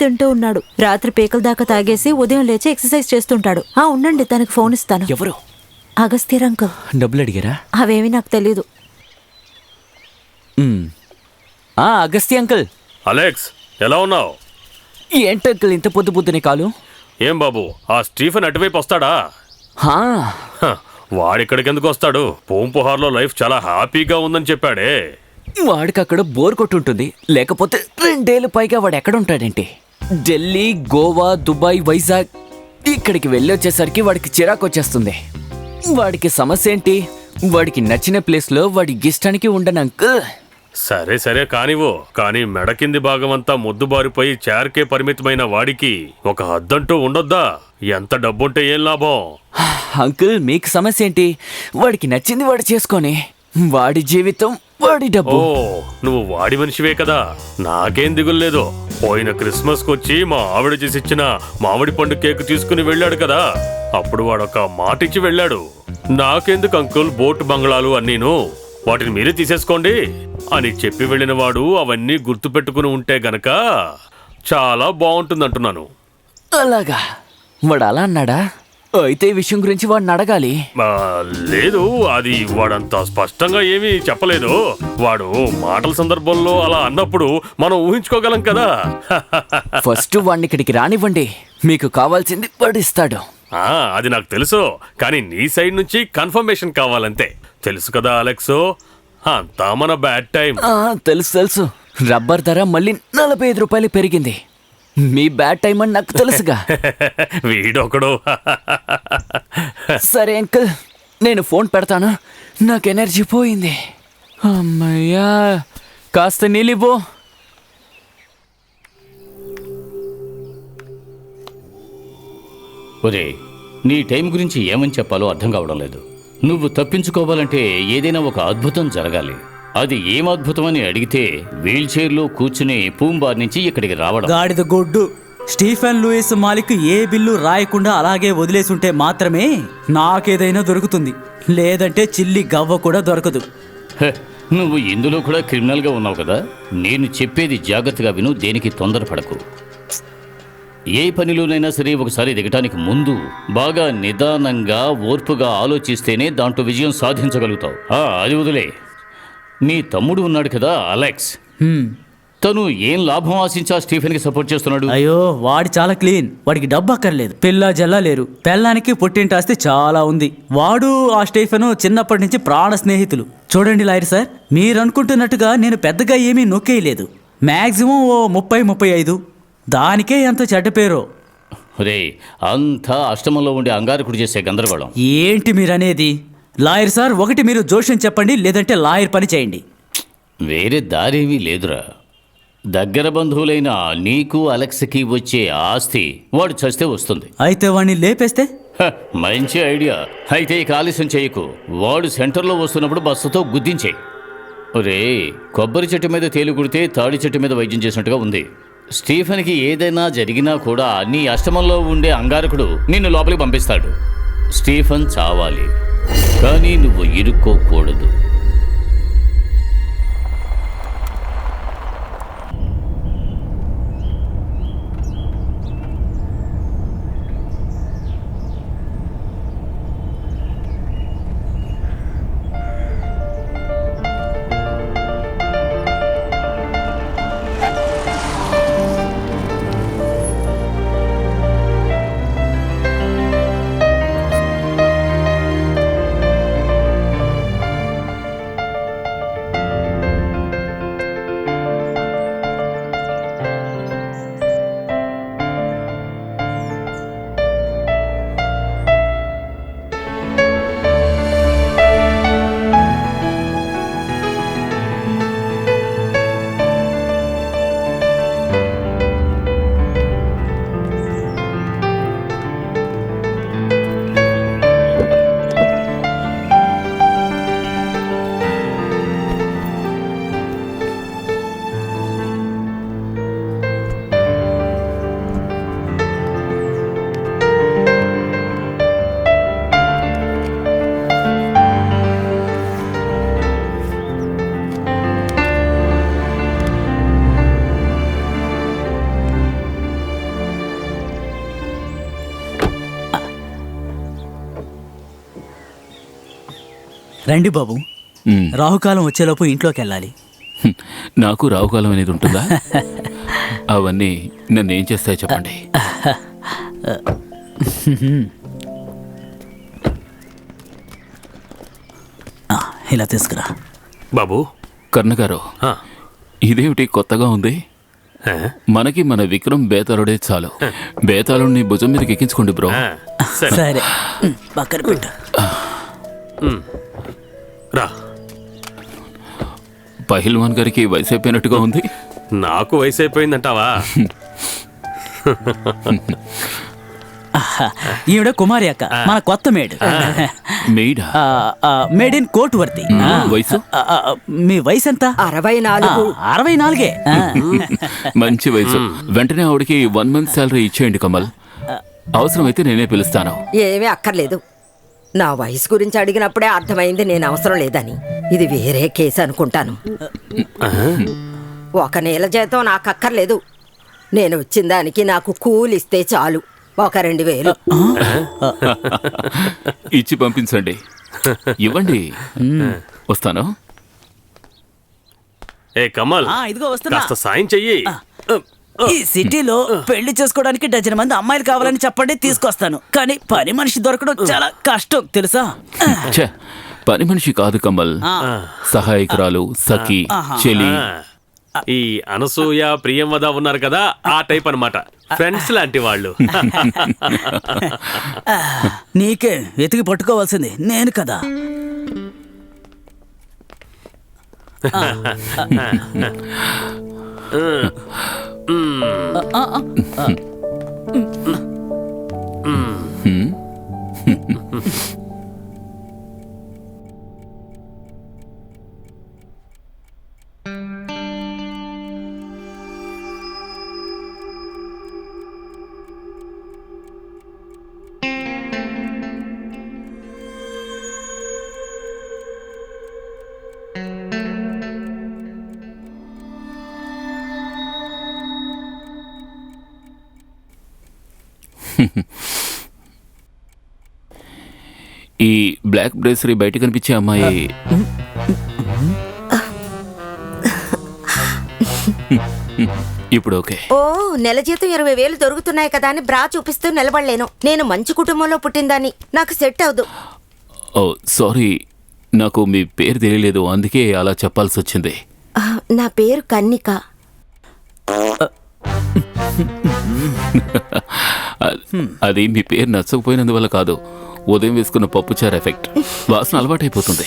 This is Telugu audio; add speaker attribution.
Speaker 1: తింటూ ఉన్నాడు. రాత్రి పేకల దాకా తాగేసి ఉదయం లేచి ఎక్సర్సైజ్ చేస్తుంటాడు. ఉండండి, తనకు ఫోన్ ఇస్తాను.
Speaker 2: ఎవరు?
Speaker 1: అగస్త్యర్ అంకుల్.
Speaker 2: డబ్బులు అడిగారా?
Speaker 1: అవేమి నాకు తెలీదు.
Speaker 2: అగస్త్య అంకుల్.
Speaker 3: అలెక్స్, ఎలా ఉన్నావు?
Speaker 2: ఏంటంకుల్ ఇంత పొద్దు పొద్దునే కాలు?
Speaker 3: ఏం బాబు, ఆ స్టీఫెన్ అటువైపు వస్తాడా? వాడిక్కడికెందుకు వస్తాడు? పూంపుహార్లో లైఫ్ చాలా హ్యాపీగా ఉందని చెప్పాడే.
Speaker 2: వాడికి అక్కడ బోర్ కొట్టుంటుంది. లేకపోతే 2 ఏళ్ళు పైగా వాడు ఎక్కడుంటాడేంటి? ఢిల్లీ, గోవా, దుబాయ్, వైజాగ్ ఇక్కడికి వెళ్ళి వచ్చేసరికి వాడికి చిరాకు వచ్చేస్తుంది. వాడికి సమస్య ఏంటి? వాడికి నచ్చిన ప్లేస్లో వాడి ఇష్టానికి ఉండను అంకుల్.
Speaker 3: సరే సరే కానివో, కానీ మెడ కింది భాగం అంతా ముద్దుబారిపోయి చేర్కే పరిమితమైన వాడికి ఒక హద్దంటూ ఉండొద్దా? ఎంత డబ్బుంటే ఏం లాభం?
Speaker 2: అంకుల్, మీకు సమస్య ఏంటి? వాడికి నచ్చింది వాడు చేసుకొని, వాడి జీవితం వాడి డబ్బు.
Speaker 3: నువ్వు వాడి మనిషివే కదా, నాకేం దిగుల్లేదు. పోయిన క్రిస్మస్ కొచ్చి మా ఆవిడ చేసిచ్చిన మామిడి పండు కేక్ తీసుకుని వెళ్ళాడు కదా, అప్పుడు వాడొక మాటిచ్చి వెళ్ళాడు. నాకెందుకు అంకుల్ బోట్ బంగ్లాలు అన్నీను, వాటిని మీరే తీసేసుకోండి అని చెప్పి వెళ్ళిన వాడు అవన్నీ గుర్తు పెట్టుకుని ఉంటే గనక చాలా బాగుంటుందంటున్నాను.
Speaker 2: అలాగా? వాడు అలా అన్నాడా? అయితే ఈ విషయం గురించి వాడిని అడగాలి.
Speaker 3: లేదు, అది వాడంత స్పష్టంగా ఏమీ చెప్పలేదు. వాడు మాటల సందర్భంలో అలా అన్నప్పుడు మనం ఊహించుకోగలం కదా.
Speaker 2: ఫస్ట్ వాడిని ఇక్కడికి రానివ్వండి, మీకు కావాల్సింది వాడు ఇస్తాడు.
Speaker 3: అది నాకు తెలుసు, కానీ నీ సైడ్ నుంచి కన్ఫర్మేషన్ కావాలంతే. తెలుసు కదా అలెక్స్, అంతా మన బ్యాడ్ టైం.
Speaker 2: తెలుసు తెలుసు. రబ్బర్ ధర మళ్ళీ 45 రూపాయలు పెరిగింది. మీ బ్యాడ్ టైం అని నాకు తెలుసుగా.
Speaker 3: వీడొకడు.
Speaker 2: సరే అంకుల్, నేను ఫోన్ పెడతాను. నాకు ఎనర్జీ పోయింది. అమ్మయ్యా, కాస్త నీళ్ళివ్వు.
Speaker 4: ఒరే, నీ టైం గురించి ఏమని చెప్పాలో అర్థం కావడం లేదు. నువ్వు తప్పించుకోవాలంటే ఏదైనా ఒక అద్భుతం జరగాలి. అది ఏం అద్భుతం అని అడిగితే వీల్ చైర్లో కూర్చుని పూంబార్ నుంచి ఇక్కడికి రావడం.
Speaker 5: గాడిద గొడ్డు. స్టీఫెన్ లూయిస్ మాలిక్ ఏ బిల్లు రాయకుండా అలాగే వదిలేసుంటే మాత్రమే నాకేదైనా దొరుకుతుంది, లేదంటే చిల్లి గవ్వ కూడా దొరకదు.
Speaker 4: నువ్వు ఇందులో కూడా క్రిమినల్గా ఉన్నావు కదా. నేను చెప్పేది జాగ్రత్తగా విను, దేనికి తొందరపడకు. ఏ పనిలోనైనా సరే ఒకసారి దిగటానికి ముందు బాగా నిదానంగా ఓర్పుగా ఆలోచిస్తేనే దాంట్లో విజయం సాధించగలుగుతావు. అది వదిలే. నీ తమ్ముడు ఉన్నాడు కదా అలెక్స్, తను ఏం లాభం ఆశించా స్టీఫెన్కి సపోర్ట్ చేస్తున్నాడు?
Speaker 5: అయ్యో, వాడి చాలా క్లీన్. వాడికి డబ్బు అక్కర్లేదు, పిల్ల జల్లా లేరు. పెళ్ళానికి పుట్టింటాస్తి చాలా ఉంది. వాడు ఆ స్టీఫెన్ చిన్నప్పటి నుంచి ప్రాణ స్నేహితులు. చూడండి లాయర్ సార్, మీరు అనుకుంటున్నట్టుగా నేను పెద్దగా ఏమీ నొక్కేయలేదు. మ్యాక్సిమం ఓ 30-35. దానికే ఎంత చెడ్డ పేరు.
Speaker 4: రే, అంతా అష్టమంలో ఉండే అంగారకుడు చేసే గందరగోళం.
Speaker 5: ఏంటి మీరనేది? లాయర్ సార్, ఒకటి మీరు జోష్యం చెప్పండి, లేదంటే లాయర్ పని చేయండి.
Speaker 4: వేరే దారేమీ లేదురా. దగ్గర బంధువులైన నీకు అలెక్స్కి వచ్చే ఆస్తి వాడు చస్తే వస్తుంది.
Speaker 5: అయితే వాడిని లేపేస్తే?
Speaker 4: మంచి ఐడియా. అయితే ఇక ఆలస్యం చేయకు. వాడు సెంటర్లో వస్తున్నప్పుడు బస్సుతో గుద్దించేయి. రే, కొబ్బరి చెట్టు మీద తేలు కుడితే తాడి చెట్టు మీద వైద్యం చేసినట్టుగా ఉంది. స్టీఫెన్కి ఏదైనా జరిగినా కూడా నీ అష్టమంలో ఉండే అంగారకుడు నిన్ను లోపలికి పంపిస్తాడు. స్టీఫెన్ చావాలి, కానీ నువ్వు ఇరుక్కోకూడదు.
Speaker 5: రండి బాబు,
Speaker 6: మ్,
Speaker 5: రాహుకాలం వచ్చేలోపు ఇంట్లోకి వెళ్ళాలి.
Speaker 6: నాకు రావుకాలం అనేది ఉంటుందా? అవన్నీ నన్ను ఏం చేస్తాయో చెప్పండి.
Speaker 5: ఆ, ఇలా తీసుకురా.
Speaker 3: బాబు
Speaker 6: కర్ణగారు,
Speaker 3: ఆ,
Speaker 6: ఇదేమిటి కొత్తగా ఉంది?
Speaker 3: ఆ,
Speaker 6: మనకి మన విక్రమ్ బేతాళుడే చాలు. బేతాళుడిని భుజం మీదకి ఎక్కించుకోండి బ్రో.
Speaker 3: ఆ, సరే
Speaker 5: సరే, పక్కన పెట్టు.
Speaker 3: రా.
Speaker 6: పహిల్వాన్ గారికి వయసు అయిపోయినట్టుగా ఉంది.
Speaker 3: నాకు వయసు అయిపోయిందంటావా?
Speaker 5: ఈవిడ కుమారి అక్క, మన కొత్త మేడ్.
Speaker 6: మెయిడా?
Speaker 5: మేడ్ ఇన్ కోర్టు వర్తి.
Speaker 6: వయసు?
Speaker 5: మీ వయసు ఎంత?
Speaker 7: 64.
Speaker 5: 64.
Speaker 6: మంచి వయసు. వెంటనే ఆవిడకి 1 month శాలరీ ఇచ్చేయండి కమల్. అవసరమైతే నేనే పిలుస్తాను.
Speaker 7: ఏమీ అక్కర్లేదు. నా వయసు గురించి అడిగినప్పుడే అర్థమైంది నేను అవసరం లేదని. ఇది వేరే కేసు అనుకుంటాను. 1 నెల జీతం నాకు అక్కర్లేదు. నేను వచ్చిన దానికి నాకు కూలిస్తే చాలు. 2,000.
Speaker 6: ఇచ్చి పంపించండి. ఇవ్వండి. వస్తాను.
Speaker 3: ఏ కమల్,
Speaker 5: ఇదిగో వస్తున్నా.
Speaker 3: కాస్త సాయం చెయ్యి.
Speaker 5: ఈ సిటీలో పెళ్లి చేసుకోవడానికి 12 మంది అమ్మాయిలు కావాలని చెప్పండి, తీసుకొస్తాను. కానీ పని మనిషి దొరకడం చాలా కష్టం తెలుసా?
Speaker 6: ఛే, పని మనిషి కాదు కమల్, సహాయకురాలు, సఖి, చెలి.
Speaker 3: ఈ అనసూయ ప్రియంవద ఉన్నారు కదా, ఆ టైప్ అన్నమాట. ఫ్రెండ్స్ లాంటి వాళ్ళు.
Speaker 5: నీకే వెతికి పట్టుకోవాల్సింది నేను కదా.
Speaker 6: ఈ బ్లాక్ బ్రేసరీ బయట కనిపించే అమ్మాయి ఇప్పుడు ఓకే.
Speaker 7: ఓ, నెల జీతం 20,000 దొరుకుతున్నాయి కదా అని బ్రా చూపిస్తూ నిలబడలేను. నేను మంచి కుటుంబంలో పుట్టిందాన్ని. నాకు సెట్ అవదు.
Speaker 6: ఓ సారీ, నాకు మీ పేరు తెలియలేదు, అందుకే అలా చెప్పాల్సి వచ్చింది.
Speaker 7: నా పేరు కన్నిక.
Speaker 6: అది మీ పేరు నచ్చకపోయినందువల్ల కాదు, ఉదయం వేసుకున్న పప్పుచారు ఎఫెక్ట్. వాసన అలవాటైపోతుంది.